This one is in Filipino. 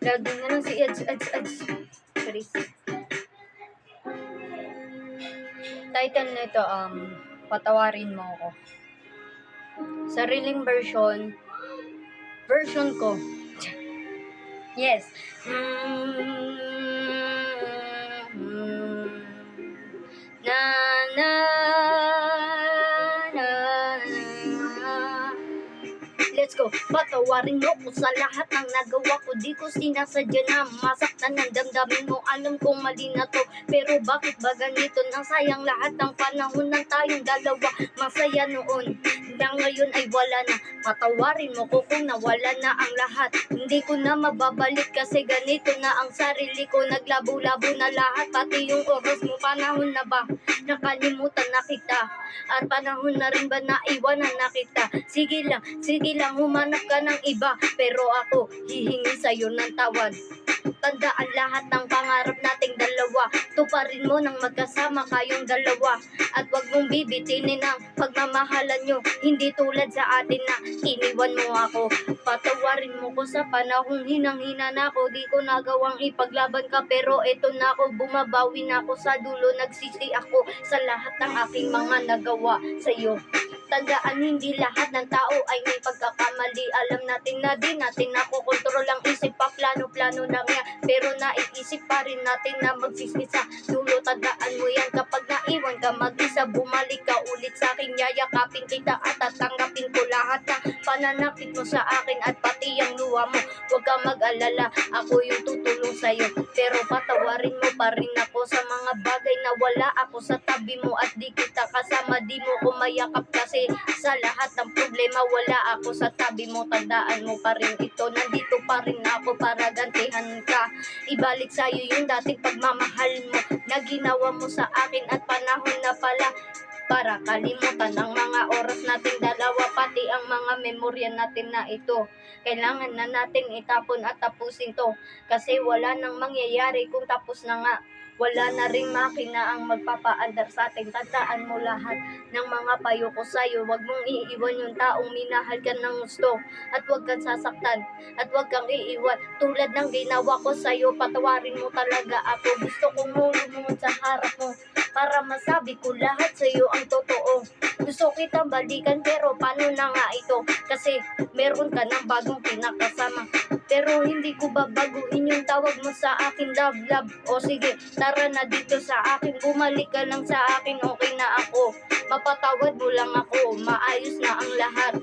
Loading na lang si Ads. Sorry. Title nito, Patawarin Mo Ako. Sariling version ko. Yes. Na na na Let's go. Patawarin mo ko sa lahat ng nagawa ko. Di ko sinasadya na masaktan ng damdamin mo. Alam kong mali na to, pero bakit ba ganito? Nasayang lahat ng panahon ng tayong dalawa. Masaya noon, na ngayon ay wala na. Patawarin mo ko kung nawala na ang lahat. Hindi ko na mababalik kasi ganito na ang sarili ko. Naglabo-labo na lahat, pati yung oras mo. Panahon na ba? Nakalimutan na kita. At panahon na rin ba na iwanan na kita? Sige lang, humanap ka ng iba. Pero ako, hihingi sa'yo ng tawad. Tandaan lahat ng pangarap nating dalawa. Tuparin mo nang magkasama kayong dalawa. At wag mong bibitinin ang pagmamahalan nyo. Hindi tulad sa atin na iniwan mo ako. Patawarin mo ko sa panahong hinang-hina na ako. Di ko nagawang ipaglaban ka, pero eto na ako. Bumabawi na ako sa dulo. Nagsisi ako sa lahat ng aking mga nagawa sa'yo. Tandaan, hindi lahat ng tao ay may pagkakamali. Alam natin na di natin nakokontrol ang isip pa, plano-plano lang yan. Pero naiisip pa rin natin na magsisi sa dulo. Tandaan mo yan, kapag naiwan ka mag-isa, bumalik ka ulit sa akin. Yayakapin kita at tatanggapin ko lahat ng pananakit mo sa akin at pati ang luha mo. Huwag ka mag-alala, ako yung tutulong sa'yo. Pero patawarin mo pa rin ako sa mga bagay na wala ako sa tabi mo at di kita kasama. Di mo ko mayakap kasi sa lahat ng problema wala ako sa tabi mo. Tandaan mo pa rin ito, nandito pa rin ako para gantihan ka. Ibalik sa'yo yung dating pagmamahal mo na ginawa mo sa akin at panahon na pala para kalimutan ang mga oras nating dalawa, pati ang mga memorya natin na ito. Kailangan na natin itapon at tapusin to kasi wala nang mangyayari kung tapos na nga. Wala na ring makina ang magpapaandar sa atin. Tandaan mo lahat ng mga payo ko sa'yo. Huwag mong iiwan yung taong minahal ka ng gusto. At huwag kang sasaktan. At huwag kang iiwan. Tulad ng ginawa ko sa'yo, patawarin mo talaga ako. Gusto kong lumunod sa harap mo para masabi ko lahat sa'yo ang totoo. Gusto kitang balikan pero paano na nga ito? Kasi meron ka ng bagong pinakasama. Pero hindi ko babaguhin yung tawag mo sa akin, love. O sige, tara na dito sa akin. Bumalik ka lang sa akin, okay na ako. Mapatawad mo lang ako, maayos na ang lahat.